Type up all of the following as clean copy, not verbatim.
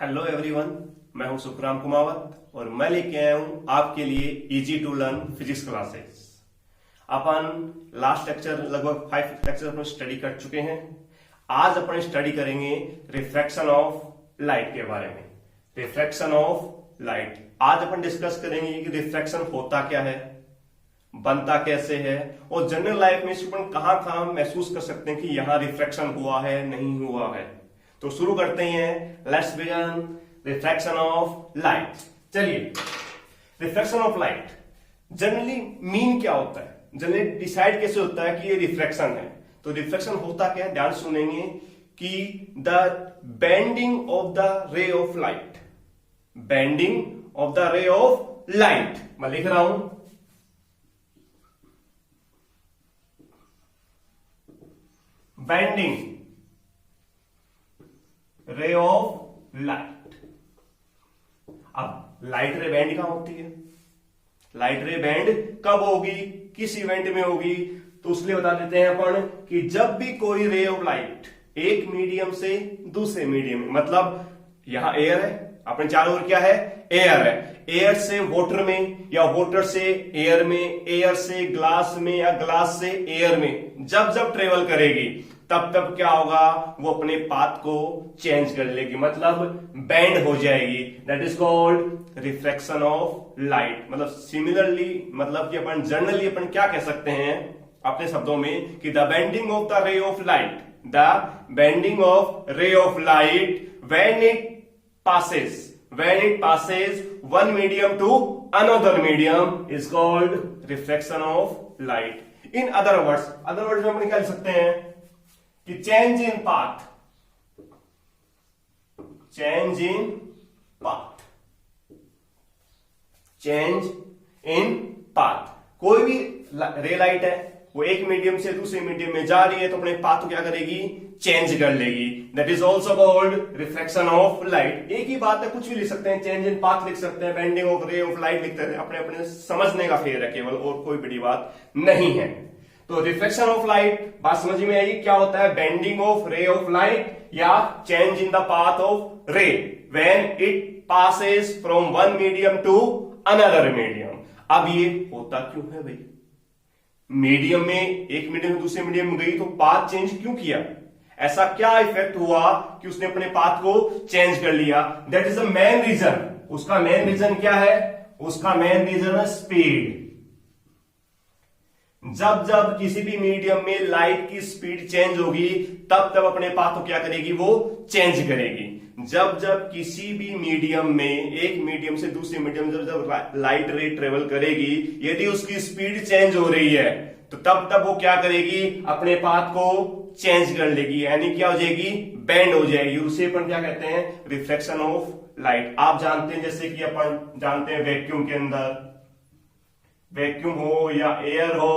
Hello everyone, मैं हूं सुखराम कुमावत और मैं लेके आया हूं आपके लिए easy to learn physics classes. अपन लास्ट लेक्चर लगभग 5 लेक्चर अपन स्टडी कर चुके हैं। आज अपन स्टडी करेंगे रिफ्रैक्शन ऑफ लाइट के बारे में। रिफ्रैक्शन ऑफ लाइट आज अपन डिस्कस करेंगे कि रिफ्रैक्शन होता क्या है, बनता कैसे है और जनरल लाइफ में अपन कहां कहां महसूस कर सकते हैं कि यहां रिफ्रैक्शन हुआ है, नहीं हुआ है। तो शुरू करते हैं। Let's begin refraction of light. चलिए, refraction of light generally mean क्या होता है, जनरली डिसाइड कैसे होता है कि ये रिफ्रैक्शन है। तो रिफ्रैक्शन होता क्या है, ध्यान सुनेंगे कि द बेंडिंग ऑफ द रे of light, bending of the रे ऑफ लाइट। मैं लिख रहा हूं बेंडिंग रे ऑफ लाइट। अब लाइट रे बैंड कहां होती है, लाइट रे बैंड कब होगी, किस इवेंट में होगी, तो उसलिए बता देते हैं अपन कि जब भी कोई रे ऑफ लाइट एक मीडियम से दूसरे मीडियम में, मतलब यहां एयर है, अपने चारों ओर क्या है, एयर है, एयर से वाटर में या वाटर से एयर में, एयर से ग्लास में या ग्लास से एयर में जब जब ट्रेवल करेगी तब तब क्या होगा, वो अपने पाथ को चेंज कर लेगी, मतलब बेंड हो जाएगी। That is called refraction of light. मतलब सिमिलरली, मतलब कि अपन जनरली अपन क्या कह सकते हैं अपने शब्दों में कि द बेंडिंग ऑफ द रे of light, the bending of ray of light when it passes one medium to another medium is called refraction of light. In other words में अपन क्या लिख सकते हैं कि change in path, change in path। कोई भी रे लाइट है, वो एक मीडियम से दूसरे मीडियम में जा रही है तो अपने पाथ को क्या करेगी, चेंज कर लेगी। That is also called refraction of light. एक ही बात है, कुछ भी लिख सकते हैं, चेंज इन पाथ लिख सकते हैं, bending of ray of light लिखते हैं, अपने अपने समझने का फेर है केवल, और कोई बड़ी बात नहीं है। तो रिफ्लेक्शन ऑफ लाइट बात समझ में आई क्या होता है, bending of ray of light या change in the path of ray when it passes from one medium to another medium. अब ये होता क्यों है भाई, मीडियम में एक मीडियम से दूसरे मीडियम में गई तो पाथ चेंज क्यों किया, ऐसा क्या इफेक्ट हुआ कि उसने अपने पाथ को चेंज कर लिया। That is the main reason. उसका मेन रीजन क्या है, उसका मेन रीजन है स्पीड। जब जब किसी भी मीडियम में लाइट की स्पीड चेंज होगी तब तब अपने पाथ को क्या करेगी, वो चेंज करेगी। जब जब किसी भी मीडियम में, एक मीडियम से दूसरे मीडियम जब जब लाइट रे ट्रेवल करेगी, यदि उसकी स्पीड चेंज हो रही है तो तब तब वो क्या करेगी, अपने पाथ को चेंज कर लेगी, यानी क्या हो जाएगी, बेंड हो जाएगी। उसे अपन क्या कहते हैं, रिफ्लेक्शन ऑफ लाइट। आप जानते हैं जैसे कि अपन जानते हैं वैक्यूम के अंदर, वैक्यूम हो या एयर हो,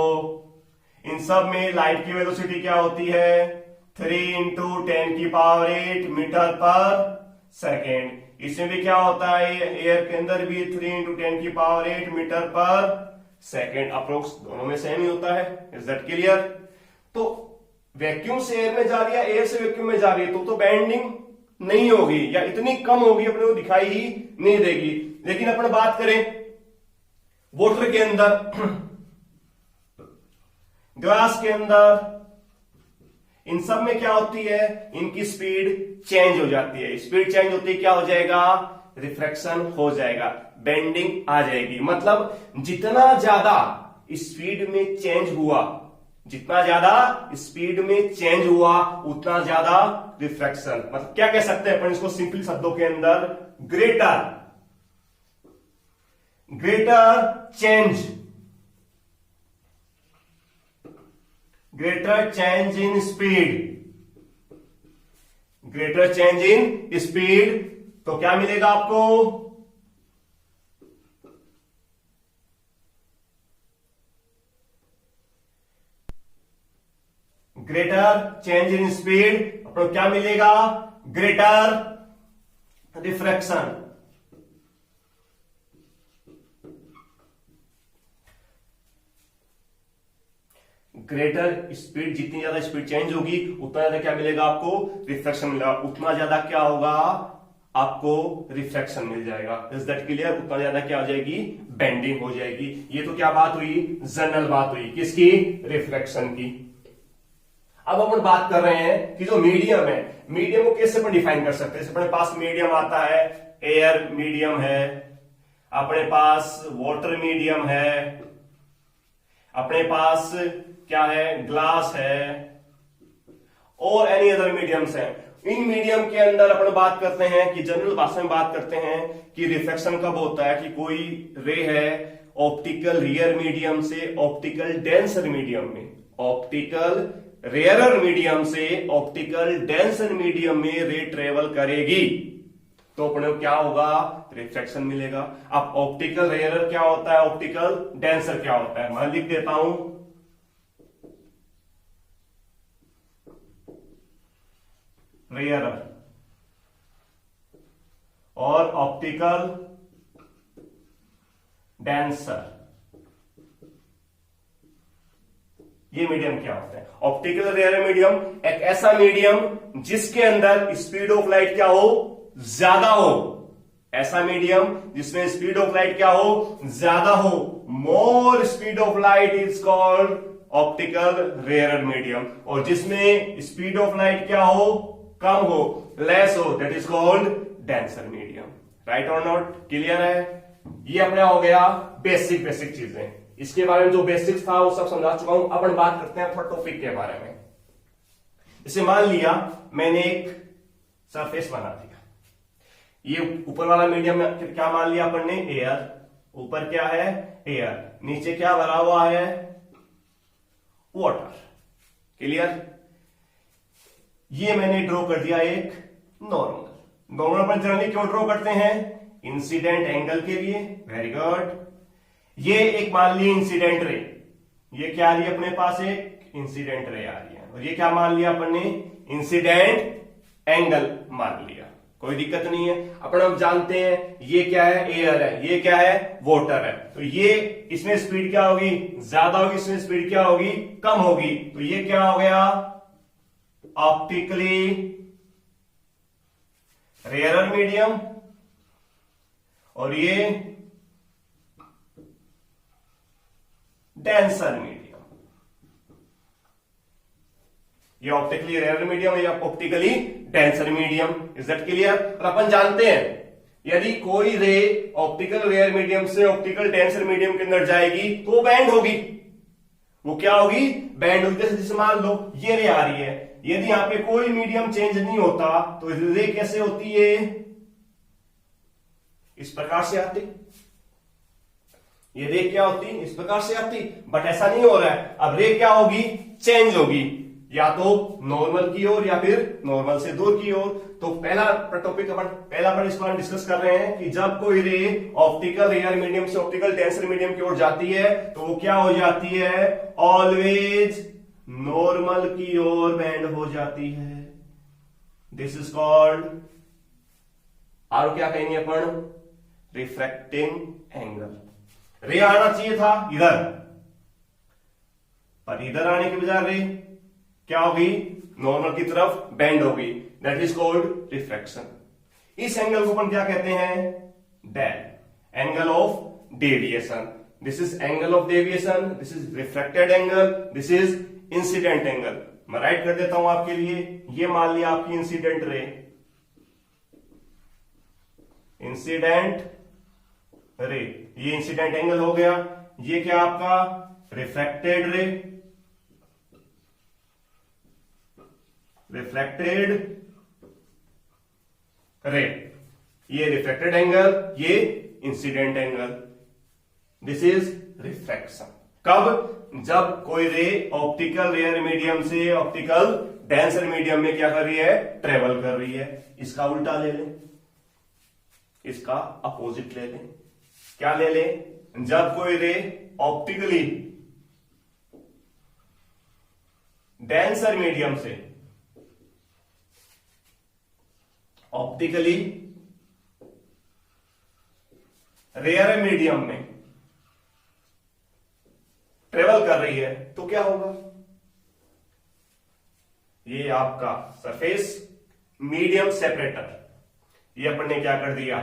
इन सब में लाइट की वेलोसिटी क्या होती है, 3 × 10⁸ मीटर पर सेकेंड। इसमें भी क्या होता है, एयर के अंदर भी 3 × 10⁸ मीटर पर सेकेंड, अप्रोक्स दोनों में सेम ही होता है। Is that clear. तो वैक्यूम से एयर में जा रही है, एयर से वैक्यूम में जा रही है तो बेंडिंग नहीं होगी या इतनी कम होगी, अपने को दिखाई ही नहीं देगी। लेकिन अपन बात करें वाटर के अंदर, ग्लास के अंदर, इन सब में क्या होती है, इनकी स्पीड चेंज हो जाती है। स्पीड चेंज होती है, क्या हो जाएगा, रिफ्रैक्शन हो जाएगा, बेंडिंग आ जाएगी। मतलब जितना ज्यादा स्पीड में चेंज हुआ, जितना ज्यादा स्पीड में चेंज हुआ उतना ज्यादा रिफ्रैक्शन। मतलब क्या कह सकते हैं अपन इसको सिंपल शब्दों के अंदर, ग्रेटर चेंज इन स्पीड, तो क्या मिलेगा आपको, ग्रेटर चेंज इन स्पीड, आपको क्या मिलेगा, ग्रेटर रिफ्रैक्शन। ग्रेटर स्पीड, जितनी ज्यादा स्पीड चेंज होगी उतना ज्यादा क्या मिलेगा आपको, रिफ्लेक्शन मिलेगा। उतना ज्यादा क्या होगा, आपको रिफ्लेक्शन मिल जाएगा। Is that clear? उतना ज्यादा क्या हो जाएगी? बेंडिंग हो जाएगी। ये तो क्या बात हुई? जनरल बात हुई। किसकी? रिफ्लेक्शन की। अब अपन बात कर रहे हैं कि जो मीडियम है, मीडियम को कैसे अपन डिफाइन कर सकते हैं? अपने पास मीडियम आता है, एयर मीडियम है, अपने पास वाटर मीडियम है, अपने पास क्या है? ग्लास है, और एनी अदर मीडियम्स है। इन मीडियम के अंदर अपन बात करते हैं कि जनरल भाषा में बात करते हैं कि रिफ्लेक्शन कब होता है कि कोई रे है ऑप्टिकल रियर मीडियम से ऑप्टिकल डेंसर मीडियम में, ऑप्टिकल रेयरर मीडियम से ऑप्टिकल डेंसर मीडियम में रे ट्रेवल करेगी तो अपने को क्या होगा? रिफ्लेक्शन मिलेगा। अब ऑप्टिकल रेयरर क्या होता है, ऑप्टिकल डेंसर क्या होता है? मैं लिख देता हूं, रेयरर और ऑप्टिकल डेंसर, ये मीडियम क्या होता है? ऑप्टिकल रेयर मीडियम एक ऐसा मीडियम जिसके अंदर स्पीड ऑफ लाइट क्या हो? ज्यादा हो। ऐसा मीडियम जिसमें स्पीड ऑफ लाइट क्या हो? ज्यादा हो। More speed of light is called optical rarer medium. और जिसमें स्पीड ऑफ लाइट क्या हो? कम हो, लेस हो, that is called denser medium. Right और नॉट? क्लियर है? ये अपना हो गया बेसिक चीजें। इसके बारे में जो बेसिक्स था वो सब समझा चुका हूं। अपन बात करते हैं थोड़ा टॉपिक के बारे में। इसे मान लिया मैंने एक सरफेस बना दिया, ये ऊपर वाला मीडियम में क्या मान लिया अपन ने? एयर। ऊपर क्या है? एयर। नीचे क्या भरा हुआ है? वाटर। क्लियर? ये मैंने ड्रॉ कर दिया एक नॉर्मल। नॉर्मल अपन जनरली क्यों ड्रॉ करते हैं? इंसिडेंट एंगल के लिए। Very good. ये एक मान ली इंसिडेंट रे, ये क्या आ रही है अपने पास? एक इंसिडेंट रे आ रही है। और ये क्या मान लिया अपन ने? इंसिडेंट एंगल मान लिया। कोई दिक्कत नहीं है। अपन अब जानते हैं ये क्या है? एयर है। ये क्या है? वाटर है। तो ये इसमें स्पीड क्या होगी? ज्यादा होगी। इसमें स्पीड क्या होगी? कम होगी। तो ये क्या हो गया? Optically rarer medium. और ये डेंसर मीडियम। ये ऑप्टिकली रेयर मीडियम या optically denser medium. Is that clear? और अपन जानते हैं यदि कोई रे ऑप्टिकल रेयर मीडियम से ऑप्टिकल डेंसर मीडियम के अंदर जाएगी तो वो बैंड होगी। वो क्या होगी? बैंड होगी। जैसे मान लो ये रे आ रही है, यदि यहां पे कोई मीडियम चेंज नहीं होता तो रे कैसे होती है? इस प्रकार से आती। ये रे क्या होती? इस प्रकार से आती। बट ऐसा नहीं हो रहा है। अब रे क्या होगी? चेंज होगी, या तो नॉर्मल की ओर या फिर नॉर्मल से दूर की ओर। तो पहला टॉपिक अपन इस बार डिस्कस कर रहे हैं कि जब कोई रे ऑप्टिकल रेयर मीडियम से ऑप्टिकल डेंसर मीडियम की ओर जाती है तो वो क्या हो जाती है? ऑलवेज नॉर्मल की ओर बैंड हो जाती है। दिस इज कॉल्ड, और क्या कहेंगे अपन? Refracting angle. रे आना चाहिए था इधर, पर इधर आने के बजाय रे क्या होगी? नॉर्मल की तरफ बेंड होगी। That is called refraction. इस एंगल को अपन क्या कहते हैं? Del, angle of deviation. This is angle of deviation, this is refracted angle, this is incident angle. मैं राइट कर देता हूं आपके लिए। ये मान लिया आपकी इंसिडेंट रे, इंसिडेंट रे, ये इंसिडेंट एंगल हो गया। ये क्या आपका? रिफ्रैक्टेड रे, रिफ्लेक्टेड रे, ये रिफ्लेक्टेड एंगल, ये incident angle. This is refraction. कब? जब कोई रे ऑप्टिकल रेयर मीडियम से ऑप्टिकल डेंसर मीडियम में क्या कर रही है? ट्रेवल कर रही है। इसका उल्टा ले लें, इसका अपोजिट ले लें। क्या ले लें? जब कोई रे ऑप्टिकली डेंसर मीडियम से ऑप्टिकली रेयर मीडियम में ट्रेवल कर रही है तो क्या होगा? ये आपका सरफेस मीडियम सेपरेटर, ये अपन ने क्या कर दिया,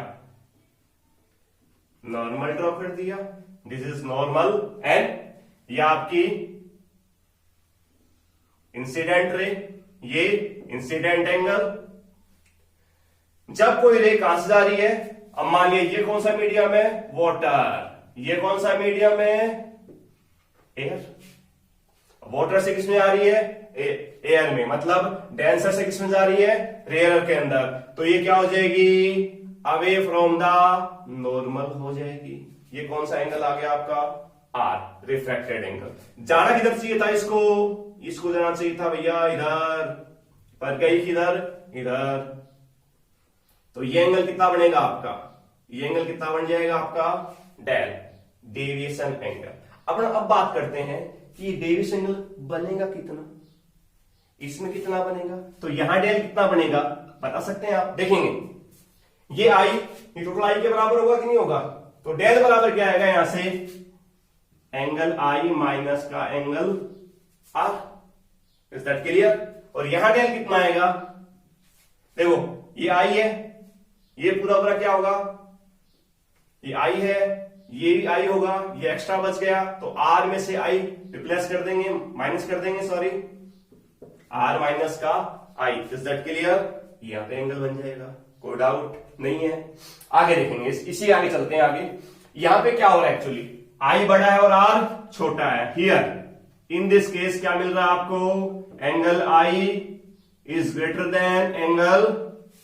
नॉर्मल ड्रॉ कर दिया, दिस इज नॉर्मल, एंड ये आपकी इंसिडेंट रे, ये इंसिडेंट एंगल। जब कोई रे कहां से जा रही है, अब मान लिया ये कौन सा मीडियम है, वाटर, ये कौन सा मीडियम है, एयर। वाटर से किसमें आ रही है, एयर में, मतलब डेंसर से किसमें जा रही है, रेयर के अंदर। तो ये क्या हो जाएगी, अवे फ्रॉम द नॉर्मल हो जाएगी। ये कौन सा एंगल आ गया आपका, आर, रिफ्रैक्टेड एंगल। जाना किधर चाहिए था इसको जाना चाहिए था भैया इधर, पर गई किधर, इधर। तो ये एंगल कितना बनेगा आपका, ये एंगल कितना बन जाएगा आपका, डेल, डेविएशन एंगल। अब बात करते हैं कि डेविएशन एंगल बनेगा कितना, इसमें कितना बनेगा। तो यहां डेल कितना बनेगा बता सकते हैं आप, देखेंगे ये आई, ये टोटल आई के बराबर होगा कि नहीं होगा। तो डेल बराबर क्या आएगा यहां से, एंगल आई माइनस का angle are, is that clear. और यहां डेल कितना आएगा, देखो ये आई है, ये पूरा क्या होगा, ये आई है, ये भी आई होगा, ये एक्स्ट्रा बच गया, तो आर में से आई रिप्लेस कर देंगे, माइनस कर देंगे, सॉरी, आर माइनस का आई, इज दैट क्लियर। यहां पे एंगल बन जाएगा, कोई डाउट नहीं है। आगे देखेंगे, इसी आगे चलते हैं आगे। यहां पे क्या हो रहा है, एक्चुअली आई बड़ा है और आर छोटा है। हियर इन दिस केस क्या मिल रहा है आपको, angle I is greater than angle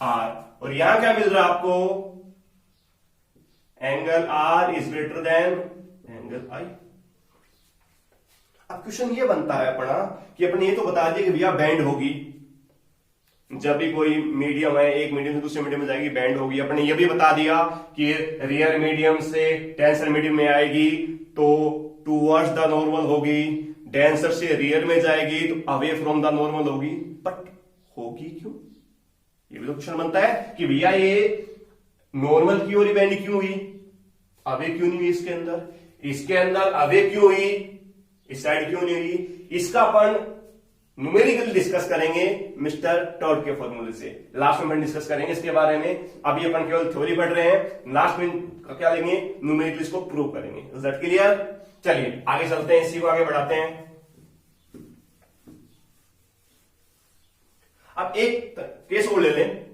R, और यहां क्या मिल रहा है आपको, angle are is greater than angle I. अब क्वेश्चन ये बनता है अपना कि अपने ये तो बता दिया कि भैया बैंड होगी, जब भी कोई मीडियम है एक मीडियम से दूसरे मीडियम में जाएगी बैंड होगी। अपने ये भी बता दिया कि रियर मीडियम से डेंसर मीडियम में आएगी तो टूवर्ड्स द नॉर्मल होगी, डेंसर से रियर में जाएगी तो अवे फ्रॉम द नॉर्मल होगी। बट होगी क्यों, ये भी तो क्वेश्चन बनता है कि भैया ये नॉर्मल की ओर बैंड क्यों हुई, अवे क्यों नहीं हुई, इसके अंदर अवे क्यों हुई, इस साइड क्यों नहीं हुई। इसका अपन न्यूमेरिकली डिस्कस करेंगे मिस्टर टॉड के फॉर्मूले से, लास्ट में डिस्कस करेंगे इसके बारे में। अभी अपन केवल थ्योरी पढ़ रहे हैं, लास्ट में क्या लेंगे, न्यूमेरिकली इसको प्रूव करेंगे। Is that clear. चलिए आगे चलते हैं, इसी को आगे बढ़ाते हैं। अब एक केस और ले लें।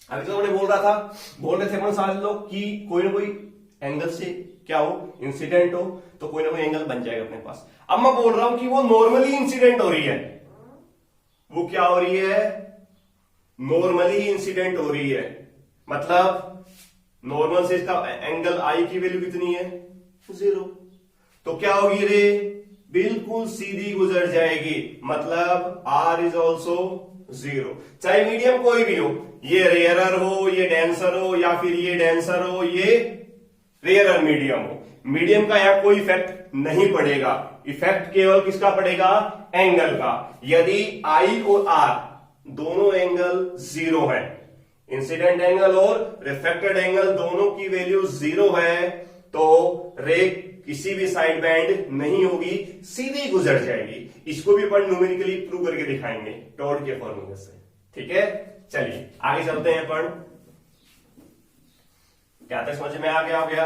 अभी तो बोल रहे थे अपन सारे लोग कि कोई ना कोई एंगल से क्या हो, इंसिडेंट हो, तो कोई ना कोई एंगल बन जाएगा अपने पास। अब मैं बोल रहा हूं कि वो नॉर्मली इंसिडेंट हो रही है, वो क्या हो रही है, नॉर्मली इंसिडेंट हो रही है। मतलब नॉर्मल से इसका एंगल आई की वैल्यू कितनी है, 0। तो क्या होगी रे, बिल्कुल सीधी गुजर जाएगी, मतलब आर इज ऑल्सो 0। चाहे मीडियम कोई भी हो, ये रेयरर हो, ये डेंसर हो, या फिर ये डेंसर हो, ये रेयरर मीडियम हो, मीडियम का यहां कोई इफेक्ट नहीं पड़ेगा। इफेक्ट केवल किसका पड़ेगा, एंगल का। यदि आई और आर दोनों एंगल 0 है, इंसिडेंट एंगल और रिफ्लेक्टेड एंगल दोनों की वैल्यू 0 है, तो रे किसी भी साइड बैंड नहीं होगी, सीधी गुजर जाएगी। इसको भी अपन न्यूमेरिकली प्रूव करके दिखाएंगे टॉड के फॉर्मूले से, ठीक है। चलिए आगे चलते हैं। अपन क्या तक समझ में आ गया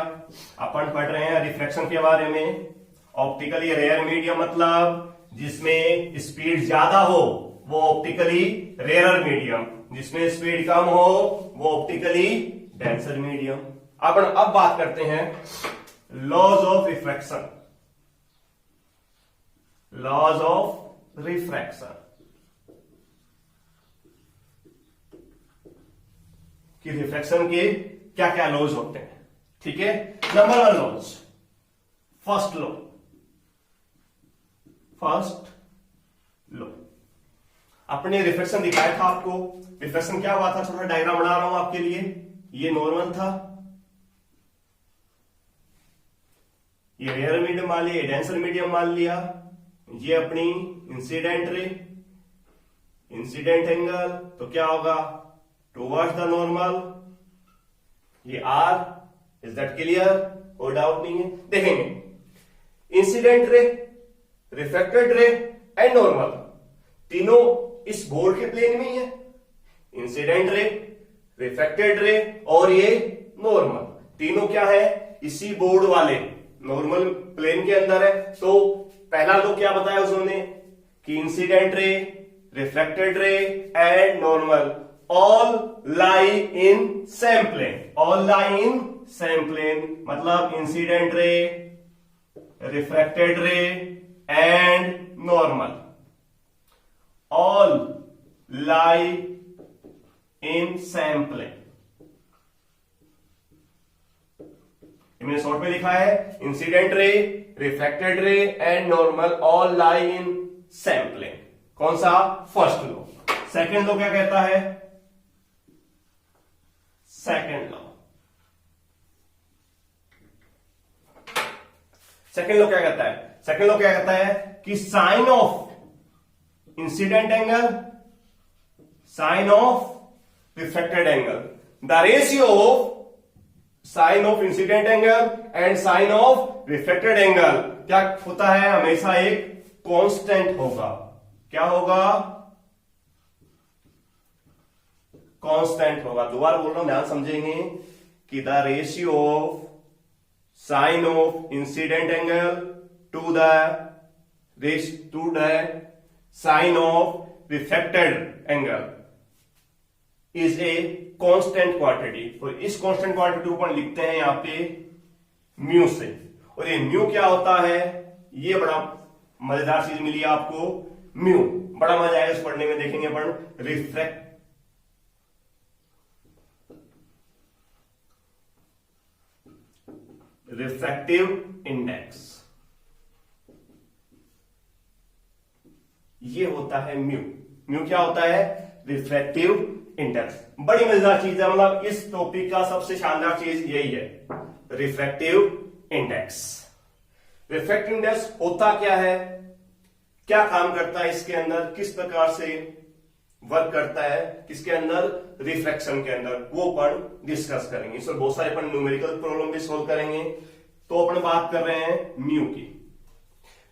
अपन पढ़ रहे हैं रिफ्लेक्शन के बारे में। ऑप्टिकली रेयर मीडियम मतलब जिसमें स्पीड ज्यादा हो वो ऑप्टिकली रेयर मीडियम, जिसमें स्पीड कम हो वो ऑप्टिकली डेंसर मीडियम। अपन अब बात करते हैं laws of refraction, laws of refraction कि रिफ्रैक्शन के क्या क्या लॉज होते हैं, ठीक है। नंबर 1 लॉज, फर्स्ट लॉ, अपने रिफ्लेक्शन दिखाया था आपको। रिफ्लेक्शन क्या हुआ था, छोटा डायग्राम बना रहा हूं आपके लिए। ये नॉर्मल था, ये रेयर मीडियम मान लिया, डेंसर मीडियम मान लिया, ये अपनी इंसिडेंट रे, इंसिडेंट एंगल, तो क्या होगा, टुवर्ड्स द नॉर्मल, ये आर। इज दैट क्लियर, कोई डाउट नहीं है। देखेंगे incident ray, reflected ray and normal तीनों इस बोर्ड के प्लेन में ही है। इंसिडेंट रे रिफ्लेक्टेड रे और ये नॉर्मल। तीनों क्या है, इसी बोर्ड वाले नॉर्मल प्लेन के अंदर है। तो पहला तो क्या बताया उसने कि incident ray, reflected ray and normal all lie in same plane. All lie in same plane मतलब incident ray, reflected ray and normal all lie in same plane. मैंने शॉर्ट में लिखा है incident ray, reflected ray and normal all lie in same plane. कौन सा, first law. Second law क्या कहता है, सेकंड लॉ क्या कहता है, सेकंड लॉ क्या कहता है कि sine of incident angle, sine of reflected angle, the ratio of sine of incident angle and sine of reflected angle क्या होता है, हमेशा एक कांस्टेंट होगा। क्या होगा, कांस्टेंट होगा। दोबारा बोल रहा हूं, ध्यान समझेंगे कि the ratio of sine of incident angle to the sine of reflected angle is a constant quantity. तो इस कांस्टेंट क्वांटिटी को अपन लिखते हैं यहां पे म्यू से। और ये म्यू क्या होता है, ये बड़ा मजेदार चीज मिली आपको, म्यू। बड़ा मजा आएगा इस पढ़ने में, देखेंगे अपन। रिफ्रैक्टिव इंडेक्स, ये होता है म्यू। म्यू क्या होता है, रिफ्रैक्टिव इंडेक्स। बड़ी मजेदार चीज है, मतलब इस टॉपिक का सबसे शानदार चीज यही है, रिफ्रैक्टिव इंडेक्स। रिफ्रैक्टिव इंडेक्स होता क्या है, क्या काम करता है इसके अंदर, किस प्रकार से वर्क करता है किसके अंदर, रिफ्रैक्शन के अंदर, वो अपन डिस्कस करेंगे। इसमें बहुत सारे अपन न्यूमेरिकल प्रॉब्लम भी सोल्व करेंगे। तो अपन बात कर रहे हैं म्यू की।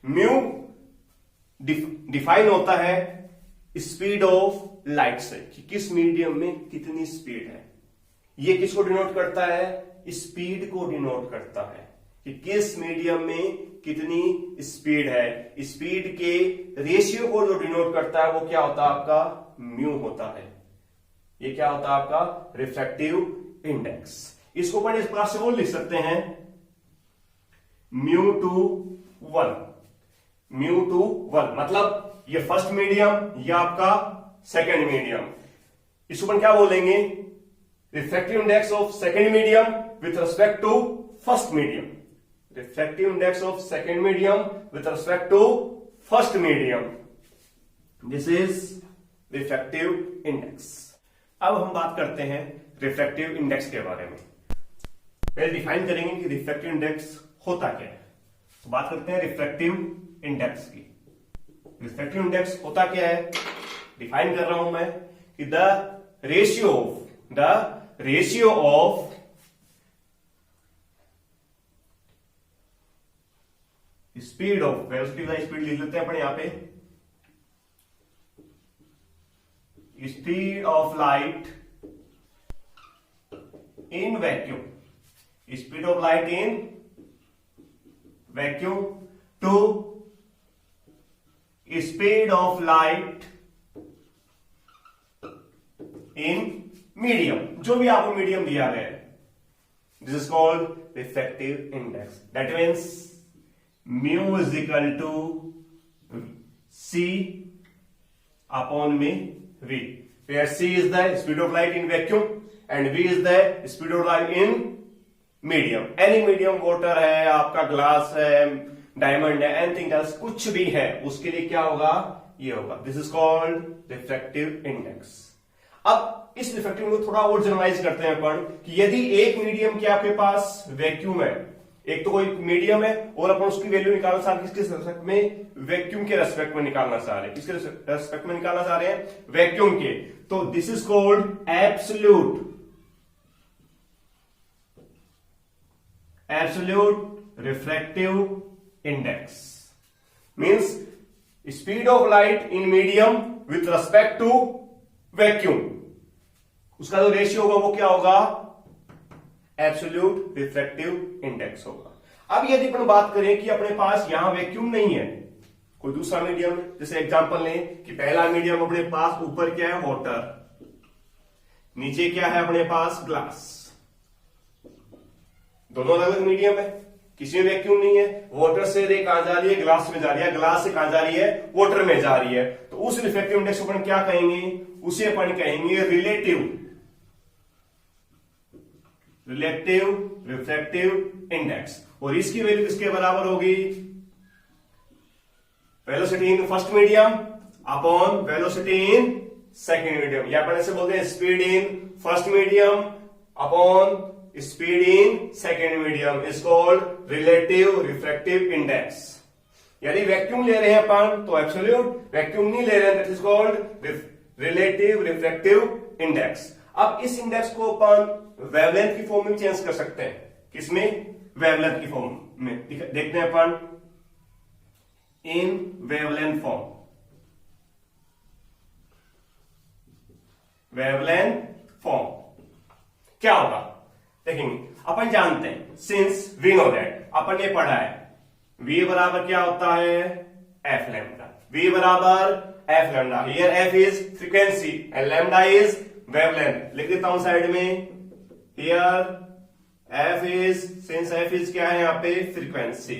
म्यू डिफाइन होता है स्पीड ऑफ लाइट से, कि किस मीडियम में कितनी स्पीड है। ये किसको डिनोट करता है, स्पीड को डिनोट करता है कि किस मीडियम में कितनी स्पीड है। स्पीड के रेशियो को जो डिनोट करता है वो क्या होता है आपका, म्यू होता है। ये क्या होता है आपका, रिफ्रैक्टिव इंडेक्स। इसको अपन इस प्रकार से वो लिख सकते हैं, म्यू टू 1। म्यू टू 1 मतलब ये फर्स्ट मीडियम, ये आपका सेकेंड मीडियम। इसको अपन क्या बोलेंगे, refractive index of second medium with respect to first medium. Refractive index of second medium with respect to first medium, this is refractive index. अब हम बात करते हैं रिफ्रैक्टिव इंडेक्स के बारे में। पहले डिफाइन करेंगे कि रिफ्रैक्टिव इंडेक्स होता क्या है। तो बात करते हैं रिफ्रैक्टिव इंडेक्स की। रिफ्रैक्टिव इंडेक्स होता क्या है, डिफाइन कर रहा हूं मैं कि the ratio of speed of, velocity का स्पीड लिख लेते हैं अपन यहां पे, speed of light in vacuum, speed of light in vacuum to speed of light in medium, जो भी आपको मीडियम दिया गया है, this is called refractive index. That means mu is equal to c upon में v, where c is the speed of light in vacuum and v is the speed of light in medium. Any medium, water है, आपका glass है, diamond है, anything else, कुछ भी है, उसके लिए क्या होगा, ये होगा। This is called refractive index. अब इस रिफ्रैक्टिव को थोड़ा और जनरलाइज करते हैं अपन कि यदि एक मीडियम के आपके पास वैक्यूम है, एक तो कोई मीडियम है और अपन उसकी वैल्यू निकालना चाह रहे हैं किसके रेस्पेक्ट में, वैक्यूम के रेस्पेक्ट में निकालना चाह रहे हैं। किसके रेस्पेक्ट में निकालना चाह रहे हैं, वैक्यूम के। तो this is called absolute refractive index. Means speed of light in medium with respect to vacuum, उसका जो रेशियो होगा वो क्या होगा, एब्सोल्यूट रिफ्रैक्टिव इंडेक्स होगा। अब यदि अपन बात करें कि अपने पास यहां वैक्यूम नहीं है, कोई दूसरा मीडियम, जैसे एग्जांपल लें कि पहला मीडियम अपने पास ऊपर क्या है, वाटर, नीचे क्या है अपने पास, ग्लास, दोनों अलग अलग मीडियम है, किसी में वैक्यूम नहीं है, वाटर से रे कहां जा रही है, ग्लास में जा रही है, ग्लास से कहां जा रही है, वाटर में जा रही है, तो उस रिफ्रैक्टिव इंडेक्स को अपन क्या कहेंगे, उसे अपन कहेंगे रिलेटिव रिफ्रैक्टिव इंडेक्स। और इसकी वैल्यू किसके बराबर होगी, velocity in first medium upon velocity in second medium, या अपन ऐसे बोलते हैं speed in first medium upon speed in second medium is called relative refractive index. यदि वैक्यूम ले रहे हैं अपन तो एब्सोल्यूट, वैक्यूम नहीं ले रहे हैं that is called relative refractive index. अब इस इंडेक्स को अपन वेवलेंथ की फॉर्म में चेंज कर सकते हैं, किसमें, वेवलेंथ की फॉर्म में। देखते हैं अपन in wavelength form, wavelength form क्या होगा देखेंगे। अपन जानते हैं, सिंस वी नो दैट, अपन ने पढ़ा है v बराबर क्या होता है, एफ लैम्डा, v बराबर F lambda, here F is frequency and lambda is wavelength. लिख देता हूं साइड में, here F is, since F is क्या है यहां पे, फ्रीक्वेंसी।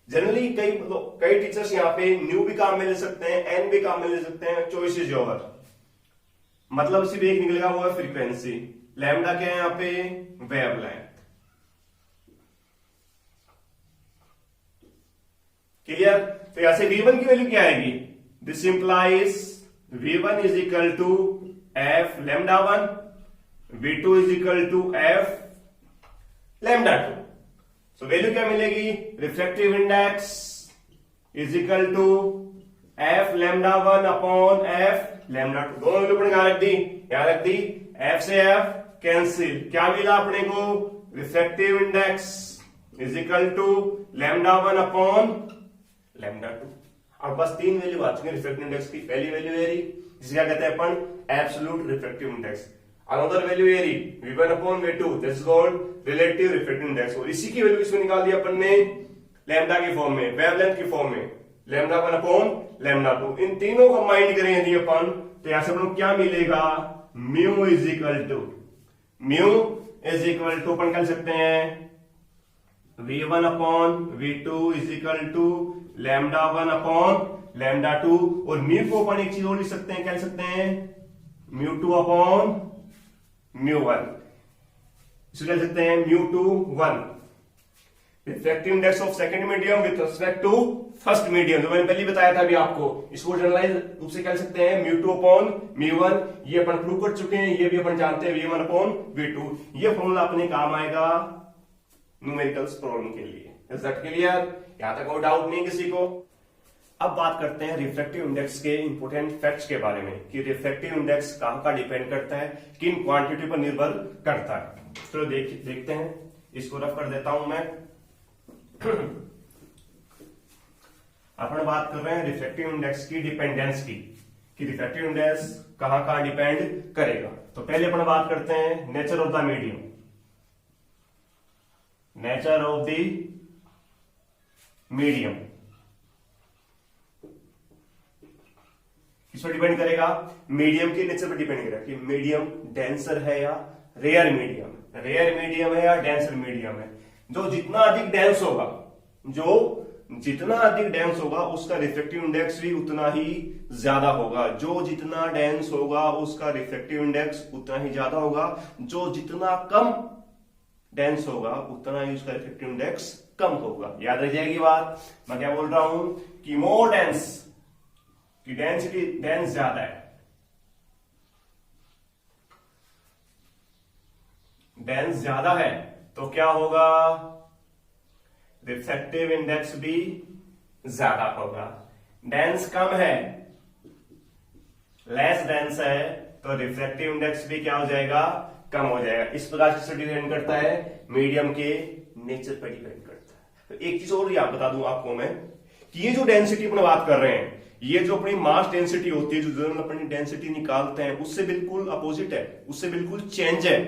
जनरली कई टीचर्स यहां पे न्यू भी काम में ले सकते हैं, एन भी काम में ले सकते हैं, चॉइस इज योर, मतलब सिर्फ एक निकलेगा वो है फ्रीक्वेंसी, लैम्डा क्या है यहां पे, वेवलेंथ। क्लियर, तो यहां से v1 की वैल्यू क्या आएगी, this implies v1 is equal to f lambda 1, v2 is equal to f lambda 2। So value क्या मिलेगी, refractive index is equal to f lambda 1 upon f lambda 2। दोनों वैल्यू अपने यहां रख दी, यहां रख दी, एफ से एफ कैंसिल, क्या मिला अपने को, refractive index is equal to lambda 1 upon lambda 2। अब बस तीन वैल्यू आ चुकी है रिफ्रैक्टिव इंडेक्स की। पहली वैल्यू वेरी, जिसे क्या कहते हैं अपन, absolute refractive index. Another value very, v1 upon v2, this is called relative refractive index. और इसी की वैल्यू किसमें निकाल दी अपन ने, लैम्डा की फॉर्म में, वेवलेंथ की फॉर्म में, लैम्डा 1 अपॉन लैम्डा 2। इन तीनों को कंबाइन करें यदि अपन, तो यहां से अपन क्या मिलेगा, mu is equal to, mu is equal to अपन कह सकते हैं v1 upon v2 is equal to lambda 1 upon lambda 2। और म्यू को अपन एक चीज और लिख सकते हैं, कह सकते हैं μ2 अपॉन μ1, इसे कह सकते हैं μ2 1, refractive index of second medium with respect to first medium, जो मैंने पहले बताया था अभी आपको। इसको जनरलाइज रूप से कह सकते हैं μ2 अपॉन μ1, ये अपन प्रूव कर चुके हैं, ये भी अपन जानते हैं v1 अपॉन v2। ये फॉर्मूला अपने काम आएगा न्यूमेरिकल्स प्रॉब्लम के लिए। इज दैट क्लियर, यहां तक कोई डाउट नहीं किसी को। अब बात करते हैं रिफ्रैक्टिव इंडेक्स के इंपोर्टेंट फैक्ट्स के बारे में, कि रिफ्रैक्टिव इंडेक्स कहां का डिपेंड करता है, किन क्वांटिटी पर निर्भर करता है। तो देखते हैं, इसको रफ कर देता हूं मैं। अपन बात कर रहे हैं रिफ्रैक्टिव इंडेक्स की डिपेंडेंस की, कि रिफ्रैक्टिव इंडेक्स कहां कहां डिपेंड करेगा। तो पहले अपन बात करते हैं nature of the medium, nature of the medium किस पर डिपेंड करेगा, मीडियम के नेचर पर डिपेंड करेगा कि मीडियम डेंसर है या रेयर मीडियम, रेयर मीडियम है या डेंसर मीडियम है। जो जितना अधिक डेंस होगा, जो जितना अधिक डेंस होगा उसका रिफ्रैक्टिव इंडेक्स भी उतना ही ज्यादा होगा, जो जितना डेंस होगा उसका रिफ्रैक्टिव इंडेक्स उतना ही ज्यादा होगा, जो जितना कम डेंस होगा उतना ही उसका रिफ्रैक्टिव इंडेक्स कम होगा। याद रह जाएगी बात, मैं क्या बोल रहा हूं कि मोर डेंस की डेंसिटी, डेंस ज्यादा है, डेंस ज्यादा है तो क्या होगा, रिफ्रैक्टिव इंडेक्स भी ज्यादा होगा। डेंस कम है, लेस डेंस है, तो रिफ्रैक्टिव इंडेक्स भी क्या हो जाएगा, कम हो जाएगा। इस प्रकार से डिपेंड करता है, मीडियम के नेचर पर डिपेंड करता है। तो एक चीज और याद बता दूं आपको मैं, कि ये जो डेंसिटी अपन बात कर रहे हैं, ये जो अपनी मास डेंसिटी होती है, जो जर्नल अपनी डेंसिटी निकालते हैं, उससे बिल्कुल अपोजिट है, उससे बिल्कुल चेंज है।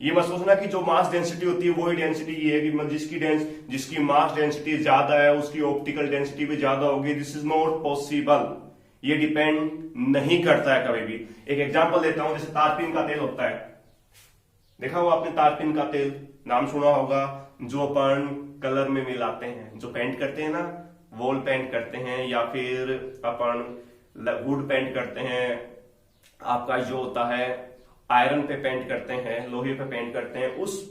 ये मत सोचना कि जो मास डेंसिटी होती है वही डेंसिटी ये है कि जिसकी मास डेंसिटी ज्यादा है उसकी ऑप्टिकल डेंसिटी भी ज्यादा होगी। दिस इज नॉट पॉसिबल, ये डिपेंड नहीं करता है कभी भी। एक एग्जांपल देता हूं, जैसे तारपीन का तेल होता है, देखा हो आपने तारपीन का तेल, नाम सुना होगा, जो अपन कलर में मिलाते हैं, जो पेंट करते हैं ना, वॉल पेंट करते हैं या फिर अपन वुड पेंट करते हैं, आपका जो होता है आयरन पे पेंट करते हैं, लोहे पे पेंट करते हैं, उस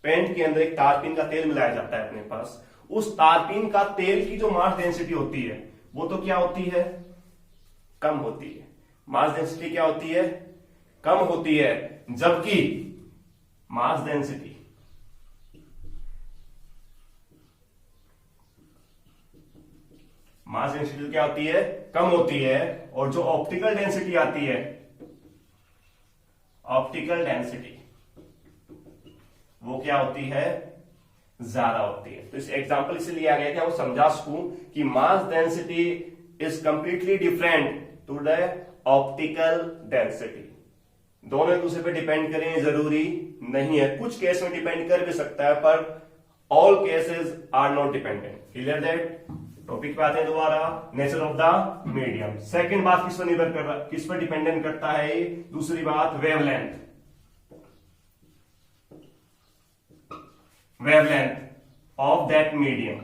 पेंट के अंदर एक तारपीन का तेल मिलाया जाता है अपने पास। उस तारपीन का तेल की जो मास डेंसिटी होती है वो तो क्या होती है, कम होती है। मास डेंसिटी क्या होती है, कम होती है, जबकि मास डेंसिटी क्या होती है, कम होती है। और जो ऑप्टिकल डेंसिटी आती है, ऑप्टिकल डेंसिटी वो क्या होती है, ज्यादा होती है। तो इस एग्जांपल इसलिए लिया गया कि हम समझा सकूं कि mass density is completely different to the optical density. दोनों एक दूसरे पे डिपेंड करें जरूरी नहीं है, कुछ केस में डिपेंड कर भी सकता है, पर all cases are not dependent. Clear that? Topic पे आते हैं दोबारा, nature of the medium. Second बात किस पर निर्भर कर रहा है, किस पर डिपेंडेंट करता है ये? दूसरी बात wavelength, wavelength of that medium.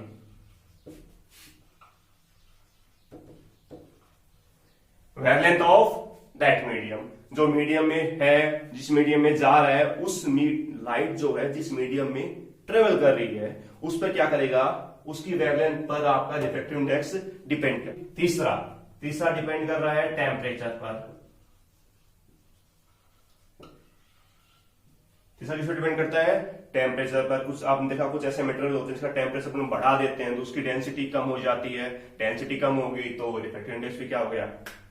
Wavelength of that medium, जो मीडियम में है, जिस मीडियम में जा रहा है, उस लाइट जो है जिस मीडियम में ट्रेवल कर रही है, उस पर क्या करेगा, उसकी वेवलेंथ पर आपका रिफ्रैक्टिव इंडेक्स डिपेंड कर। तीसरा डिपेंड कर रहा है टेम्परेचर पर। तीसरा किस पर डिपेंड करता है, टेम्परेचर पर। कुछ आपने देखा, कुछ ऐसे मटेरियल होते हैं जिसका टेम्परेचर अपन बढ़ा देते हैं तो उसकी डेंसिटी कम हो जाती है, डेंसिटी कम हो गई तो रिफ्रैक्टिव इंडेक्स भी क्या हो गया,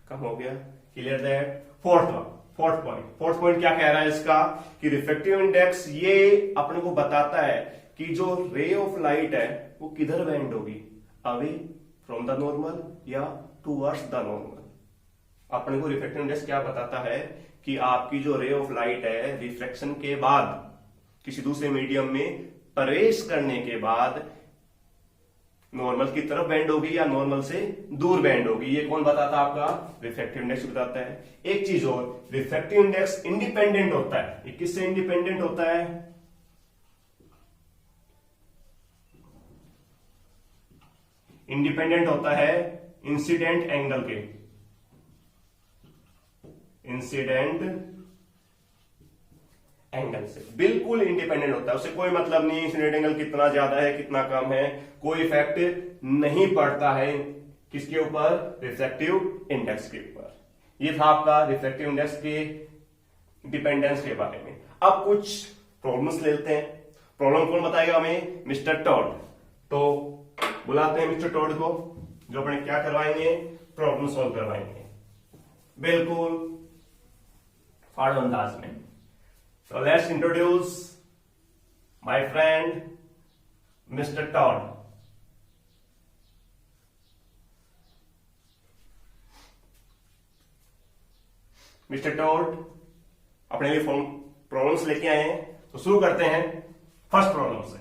कम हो गया। Clear that? फोर्थ पॉइंट क्या कह रहा है इसका, कि रिफ्रैक्टिव इंडेक्स ये अपने को बताता है कि जो रे ऑफ लाइट है वो किधर बेंड होगी, अवे फ्रॉम द नॉर्मल या टूवर्ड्स द नॉर्मल। अपने को रिफ्रैक्टिव इंडेक्स क्या बताता है कि आपकी जो रे ऑफ लाइट है रिफ्लेक्शन के बाद किसी दूसरे मीडियम में प्रवेश करने के बाद नॉर्मल की तरफ बेंड होगी या नॉर्मल से दूर बेंड होगी। ये कौन बताता है? आपका रिफ्रैक्टिव इंडेक्स बताता है। एक चीज और, रिफ्रैक्टिव इंडेक्स इंडिपेंडेंट होता है। ये किससे इंडिपेंडेंट होता है? इंडिपेंडेंट होता है इंसिडेंट एंगल के, इंसिडेंट एंगल से बिल्कुल इंडिपेंडेंट होता है। उससे कोई मतलब नहीं इंसिडेंट एंगल कितना ज्यादा है कितना कम है, कोई इफेक्ट नहीं पड़ता है किसके ऊपर, रिफ्रैक्टिव इंडेक्स के ऊपर। ये था आपका रिफ्रैक्टिव इंडेक्स के डिपेंडेंस के बारे में। अब कुछ प्रॉब्लम्स लेते हैं। प्रॉब्लम कौन बताएगा हमें? Mister Todd. तो बुलाते हैं मिस्टर टॉड को, जो अपने क्या करवाएंगे, प्रॉब्लम सॉल्व करवाएंगे बिल्कुल फाड़ अंदाज में। So let's introduce my friend Mr. Todd. Mr. Todd अपने लिए प्रॉब्लम्स लेके आए हैं, तो शुरू करते हैं फर्स्ट प्रॉब्लम से।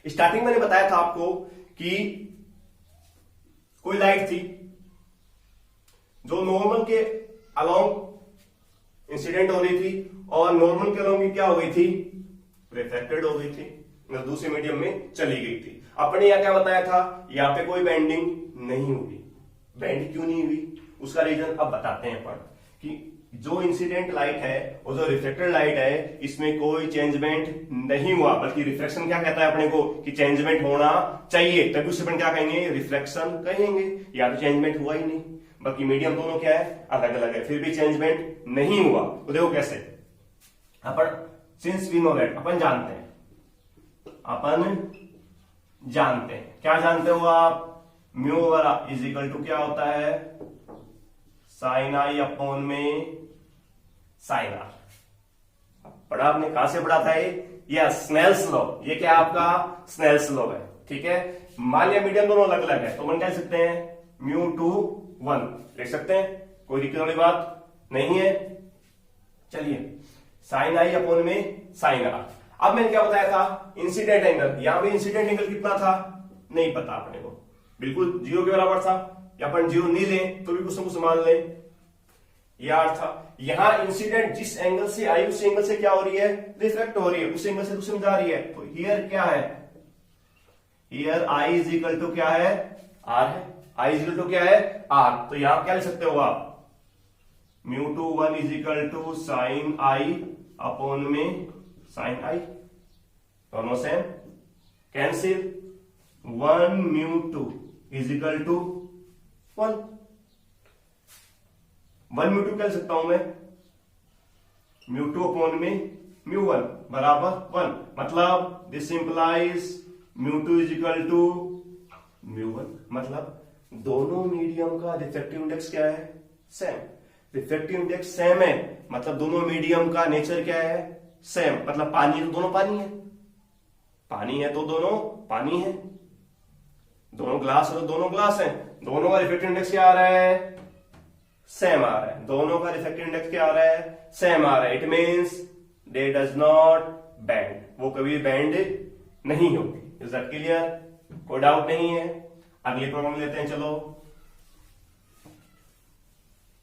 स्टार्टिंग मैंने बताया था आपको कि कोई लाइट थी जो नॉर्मल के अलोंग इंसिडेंट हो रही थी और नॉर्मल के अलोंग क्या हो गई थी, रिफ्लेक्टेड हो गई थी, दूसरे मीडियम में चली गई थी। अपने यहां क्या बताया था, यहां पे कोई बेंडिंग नहीं हुई। बेंड क्यों नहीं हुई उसका रीजन अब बताते हैं अपन, कि जो इंसिडेंट लाइट है और जो रिफ्लेक्टेड लाइट है इसमें कोई चेंजमेंट नहीं हुआ, बल्कि रिफ्लेक्शन क्या कहता है अपने को कि चेंजमेंट होना चाहिए, तभी उसे अपन क्या कहेंगे, रिफ्लेक्शन कहेंगे। या तो चेंजमेंट हुआ ही नहीं, बल्कि मीडियम दोनों क्या है, अलग अलग है, फिर भी चेंजमेंट नहीं हुआ। तो देखो कैसे, अपन सिंस वी नो दैट, अपन जानते हैं क्या जानते हो आप, mu over is equal to क्या होता है, साइन आई अपॉन में साइन आर। पढ़ा आपने, कहां से पढ़ा था ये स्नेल्स लॉ। ये क्या आपका स्नेल्स लॉ है, ठीक है। मान लिया मीडियम दोनों अलग अलग है, तो अपन कह सकते हैं μ2 1 लिख सकते हैं, कोई दिक्कत वाली बात नहीं है। चलिए साइन आई अपॉन में साइन आर। अब मैंने क्या बताया था, इंसिडेंट एंगल, यहां भी इंसिडेंट एंगल कितना था नहीं पता अपने को, बिल्कुल 0 के बराबर था, या अपन 0 नहीं लें तो भी कुछ न कुछ मान लें, ये आर था। यहां इंसिडेंट जिस एंगल से आई उस एंगल से क्या हो रही है, रिफ्लेक्ट हो रही है, उस एंगल से दूसरे में जा रही है। तो हियर क्या है, here i is equal to क्या है, आर है, आई इज इक्वल टू क्या है, आर। तो यहां क्या लिख सकते हो आप, μ2 1 is equal to sine I upon में साइन आई, दोनों same, cancel, 1 μ2 is equal to 1 μ2 क्या लिख सकता हूं मैं, μ2 अपॉन में μ1 बराबर 1, मतलब this implies μ2 is equal to μ1, मतलब दोनों मीडियम का रिफ्रैक्टिव इंडेक्स क्या है, सेम। रिफ्रैक्टिव इंडेक्स सेम है, मतलब दोनों मीडियम का नेचर क्या है, सेम। मतलब पानी है तो दोनों पानी है, पानी है तो दोनों पानी है, दोनों ग्लास है तो दोनों ग्लास है, दोनों का रिफ्रैक्टिव इंडेक्स क्या आ रहा है, सेम आ रहा है, दोनों का रिफ्रैक्टिव इंडेक्स क्या आ रहा है, सेम आ रहा है। It means they does not bend, वो कभी बेंड नहीं होगी। इज दैट क्लियर, कोई डाउट नहीं है। अगली प्रॉब्लम लेते हैं। चलो,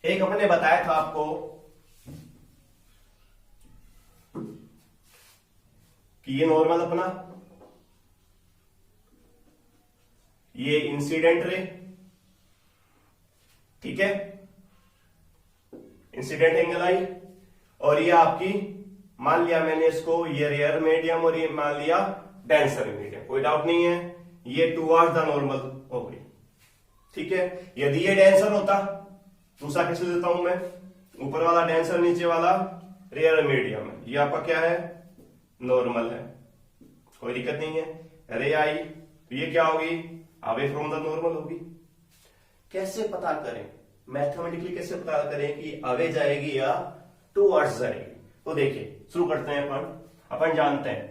एक अपने बताया था आपको कि ये नॉर्मल अपना, ये इंसिडेंट रे, ठीक है, इंसिडेंट एंगल आई, और ये आपकी मान लिया मैंने इसको, ये रेयर मीडियम और ये मान लिया डेंसर मीडियम, कोई डाउट नहीं है, ये टुवर्ड्स द नॉर्मल हो गई, ठीक है। यदि ये डेंसर होता, दूसरा कैसे देता हूं मैं, ऊपर वाला डेंसर नीचे वाला रेयर मीडियम है, ये आपका क्या है, नॉर्मल है, कोई दिक्कत नहीं है। रे आई तो ये क्या होगी, अवे फ्रॉम द नॉर्मल होगी। कैसे पता करें, मैथमेटिकली कैसे पता करें कि अवे जाएगी या टुवर्ड्स जाएगी, तो देखिए शुरू करते हैं। अपन जानते हैं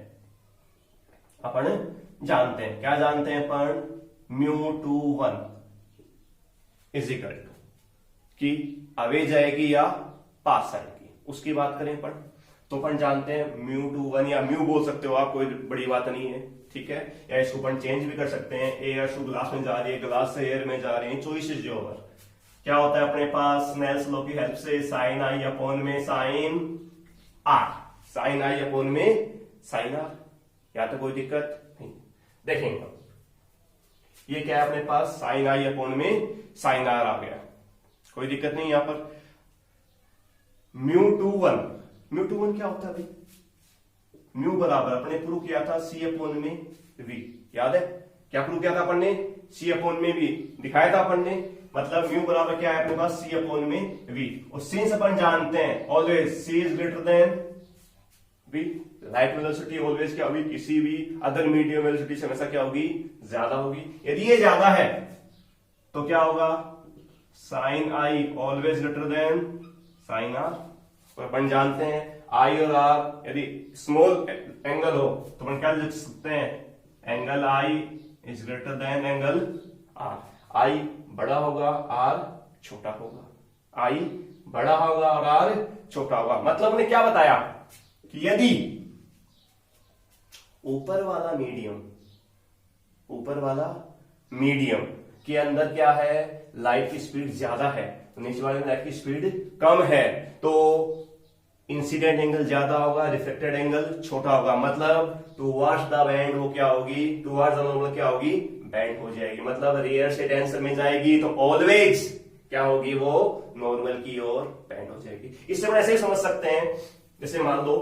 क्या जानते हैं अपन, μ2 1 इज इक्वल टू कि अवे जाएगी या पास आएगी, उसकी बात करें अपन, तो अपन जानते हैं μ2 1, या म्यू बोल सकते हो आप, कोई बड़ी बात नहीं है, ठीक है। या इसको अपन चेंज भी कर सकते हैं, एयर टू ग्लास में जा रही है, ग्लास से एयर में जा रही है, चॉइस इज योर। क्या होता है अपने पास, स्नेल्स लॉ की हेल्प से साइन आई अपॉन में साइन आर, साइन आई अपॉन में साइन आर, या तो कोई दिक्कत नहीं। देखेंगे ये क्या है अपने पास, साइन आई अपॉन में साइन आर आ गया, कोई दिक्कत नहीं। यहां पर μ2 1 क्या होता है भाई, म्यू बराबर अपने प्रूव किया था सी अपॉन में वी, याद है क्या प्रूव किया था अपन ने, सी अपॉन में वी दिखाया था अपन ने, मतलब म्यू बराबर क्या है अपने पास, सी अपॉन में वी। और सिंस अपन जानते हैं always c is greater than v, light velocity always क्या होगी, किसी भी अदर मीडियम वेलोसिटी से हमेशा क्या होगी, ज्यादा होगी। यदि ये ज्यादा है तो क्या होगा, sine i always greater than sine r. तो अपन जानते हैं आई और आर, यदि स्मॉल एंगल हो तो अपन क्या लिख सकते हैं, angle I is greater than angle R. I बड़ा होगा, आर छोटा होगा, आई बड़ा होगा और आर छोटा होगा। मतलब ने क्या बताया कि यदि ऊपर वाला मीडियम के अंदर क्या है, लाइट की स्पीड ज्यादा है, तो नीचे वाले में लाइट की स्पीड कम है, तो इंसिडेंट एंगल ज्यादा होगा, रिफ्लेक्टेड एंगल छोटा होगा। मतलब टुवर्ड्स द बैंड वो क्या होगी, टुवर्ड्स द नॉर्मल क्या होगी, बैंड हो जाएगी। मतलब रेयर से डेंसर में जाएगी तो ऑलवेज क्या होगी, वो नॉर्मल की ओर बैंड हो जाएगी। इससे हम ऐसे ही समझ सकते हैं, जैसे मान लो,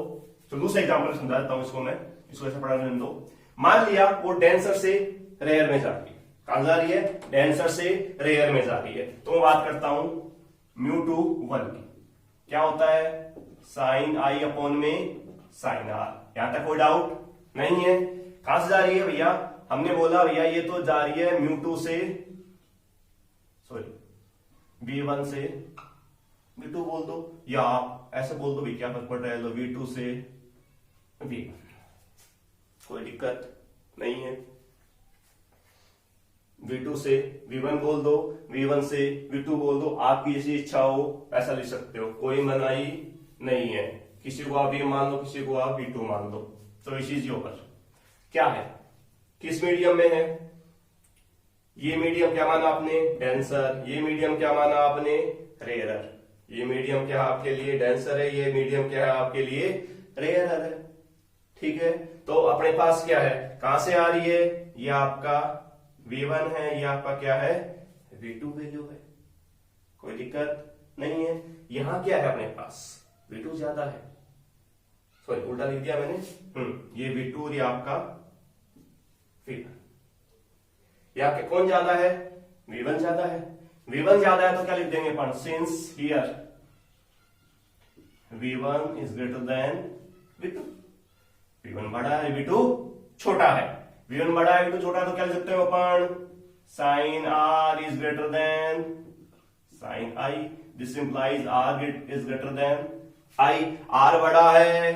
तो दूसरा एग्जाम्पल समझा देता हूं इसको मैं, इसको ऐसे पढ़ा लेने दो। मान लिया वो डेंसर से रेयर में जा रही है, कहां जा रही है, डेंसर से रेयर में जा रही है, तो मैं बात करता हूं μ2 1 की, क्या होता है, साइन आई अपॉन में साइन आर। यहां तक कोई डाउट नहीं है। कहां से जा रही है भैया, हमने बोला भैया ये तो जा रही है μ2 से, सॉरी V1 से, V2 बोल दो या ऐसे बोल दो भी, क्या फर्क पड़ रहा है, V2 से V1, कोई दिक्कत नहीं है। V2 से V1 बोल दो, V1 से V2 बोल दो, आपकी जैसी इच्छा हो ऐसा लिख सकते हो, कोई मनाही नहीं है। किसी को आप ये मान लो, किसी को आप V2 मान लो, तो इस चीज ऊपर क्या है, किस मीडियम में है, ये मीडियम क्या माना आपने, डेंसर, ये मीडियम क्या माना आपने, रेयरर। ये मीडियम क्या आपके लिए डेंसर है, ये मीडियम क्या है आपके लिए रेयरर है। ठीक है, तो अपने पास क्या है, कहां से आ रही है, ये आपका V1 है, ये आपका क्या है V2 वैल्यू है, कोई दिक्कत नहीं है। यहां क्या है अपने पास, V2 ज्यादा है, सॉरी उल्टा लिख दिया मैंने, ये V2 और ये आपका V1, यहाँ पे कौन ज्यादा है, V1 ज्यादा है। V1 ज्यादा है तो क्या लिख देंगे अपन, since here V1 is greater than V2, V1 बड़ा है V2 छोटा है, V1 बड़ा है V2 छोटा है, तो क्या लिख सकते हो अपन, sine R is greater than sine I, this implies R is greater than I। R बड़ा है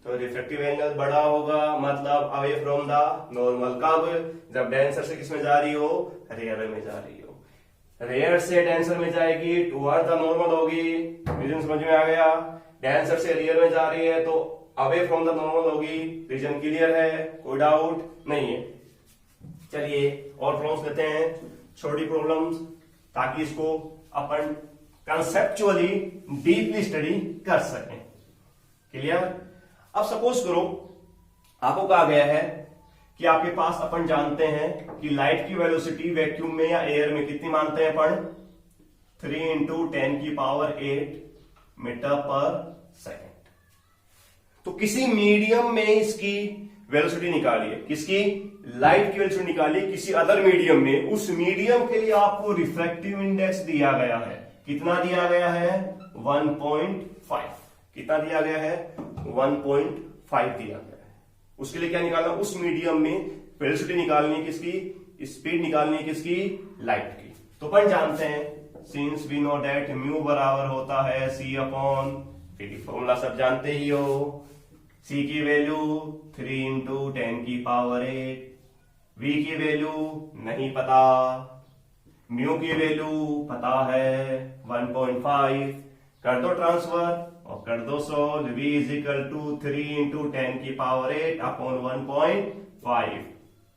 तो रिफ्रैक्टिव एंगल बड़ा होगा, मतलब अवे फ्रॉम द नॉर्मल। कब, जब डेंसर से किस में जा रही हो, रेयर में जा रही हो, रेयर से डेंसर में जाएगी टुवर्ड द नॉर्मल होगी। रीजन समझ में आ गया, डेंसर से रेयर में जा रही है तो अवे फ्रॉम द नॉर्मल होगी। रीजन क्लियर है, कोई डाउट नहीं है। चलिए और प्रॉब्लम्स लेते हैं, छोटी प्रॉब्लम्स, ताकि इसको अपन कंसेप्चुअली डीपली स्टडी कर सकें। क्लियर। अब सपोज करो आपको कहा गया है कि आपके पास, अपन जानते हैं कि लाइट की वेलोसिटी वैक्यूम में या एयर में कितनी मानते हैं अपन, 3 × 10⁸ मीटर पर सेकेंड। तो किसी मीडियम में इसकी वेलोसिटी निकालिए, किसकी, लाइट की वेलोसिटी निकालिए किसी अदर मीडियम में। उस मीडियम के लिए आपको रिफ्रैक्टिव इंडेक्स दिया गया है, कितना दिया गया है, 1.5। कितना दिया गया है, 1.5 दिया गया है। उसके लिए क्या निकालना, उस मीडियम में वेलोसिटी निकालनी है किसकी, स्पीड निकालनी है किसकी, लाइट की। तो अपन जानते हैं, since we know that mu बराबर होता है C/V, फॉर्मूला सब जानते ही हो। C की वैल्यू 3 × 10⁸, V की वैल्यू नहीं पता, म्यू की वैल्यू पता है 1.5। कर दो ट्रांसफर और कर दो सोल्व। V = 3 × 10⁸ अपॉन 1.5,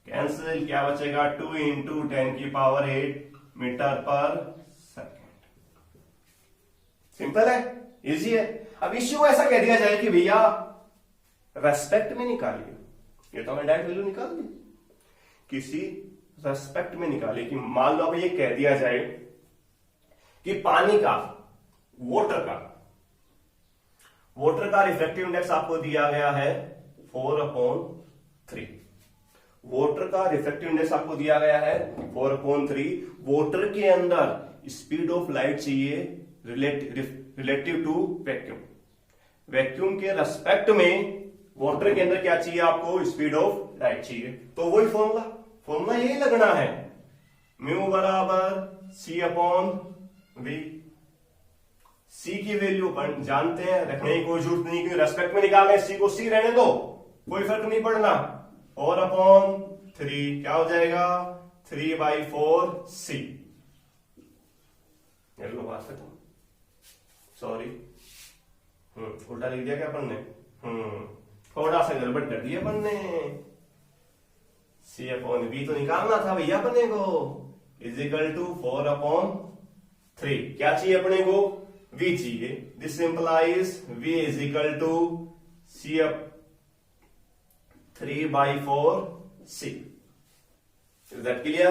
कैंसिल, क्या बचेगा, 2 × 10⁸ मीटर पर सेकेंड। सिंपल है, इजी है। अब इश्यू को ऐसा कह दिया जाए कि भैया रेस्पेक्ट में निकालिए, ये तो हमने डायरेक्ट वैल्यू निकाल दी, किसी रेस्पेक्ट में निकालिए। कि मान लो अब ये कह दिया जाए कि पानी का, वाटर का रिफ्रैक्टिव इंडेक्स आपको दिया गया है 4/3। वाटर का रिफ्रैक्टिव इंडेक्स आपको दिया गया है 4/3। वाटर के अंदर स्पीड ऑफ लाइट चाहिए रिलेटिव टू वैक्यूम। वैक्यूम के रेस्पेक्ट में वाटर के अंदर क्या चाहिए आपको, स्पीड ऑफ लाइट चाहिए। तो वही फॉर्मूला यही लगना है, म्यू बराबर C/V। C की वैल्यू अपन जानते हैं, रखने की कोई जरूरत नहीं, क्योंकि रेस्पेक्ट में निकालना है, C को C रहने दो, कोई फर्क नहीं पड़ना। 4/3 क्या हो जाएगा, 3/4C। लो बात खत्म, सॉरी उल्टा लिख दिया क्या अपन ने, थोड़ा सा गड़बड़ कर दिया अपन ने। C/V तो निकालना था भैया अपने को, = 4/3। क्या चाहिए अपने को, V चाहिए। This implies V = C/3/4C। Is that clear,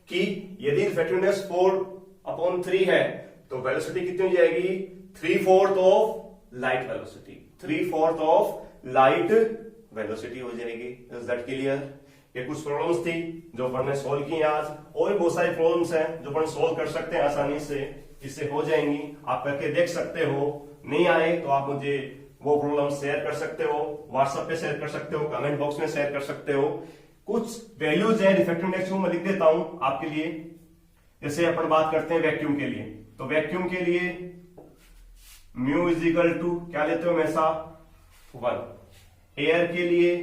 कि यदि रिफ्रैक्टिव इंडेक्स 4/3 है तो वेलोसिटी कितनी हो जाएगी, 3/4 of light velocity, 3/4 of light velocity हो जाएगी। Is that clear. ये कुछ प्रॉब्लम्स थी जो अपन ने सोल्व की आज, और भी बहुत सारी प्रॉब्लम्स हैं जो अपन सोल्व कर सकते हैं आसानी से, इससे हो जाएंगी। आप करके देख सकते हो, नहीं आए तो आप मुझे वो प्रॉब्लम शेयर कर सकते हो, व्हाट्सएप पे शेयर कर सकते हो, कमेंट बॉक्स में शेयर कर सकते हो। कुछ वैल्यूज है रिफ्रैक्टिव इंडेक्स को मैं लिख देता हूं आपके लिए। जैसे अपन बात करते हैं वैक्यूम के लिए, तो वैक्यूम के लिए म्यू = क्या लेते हो हमेशा, 1। एयर के लिए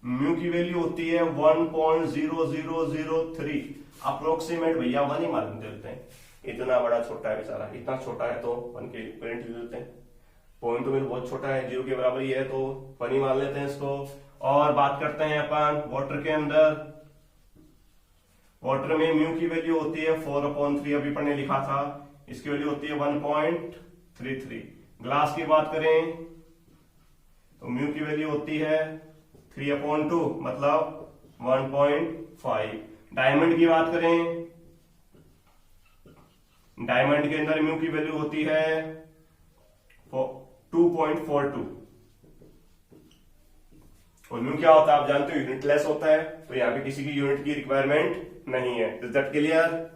म्यू की वैल्यू होती है 1.0003 अप्रोक्सीमेट, भैया 1 ही मान देते हैं, इतना बड़ा छोटा है बेचारा, इतना छोटा है तो 1 के इक्विवेलेंट ले लेते हैं। पॉइंट तो मेरे बहुत छोटा है, 0 के बराबर ही है तो 1 ही मान लेते हैं इसको। और बात करते हैं अपन वाटर के अंदर, वाटर में म्यू की वैल्यू होती है 4/3, अभी अपन ने लिखा था, इसकी वैल्यू होती है 1.33। ग्लास की बात करें तो म्यू की वैल्यू होती है 3/2 मतलब 1.5। डायमंड की बात करें, डायमंड के अंदर म्यू की वैल्यू होती है 2.42, और म्यू क्या होता है आप जानते हो, यूनिटलेस होता है, तो यहाँ पे किसी की यूनिट की रिक्वायरमेंट नहीं है। Is that clear?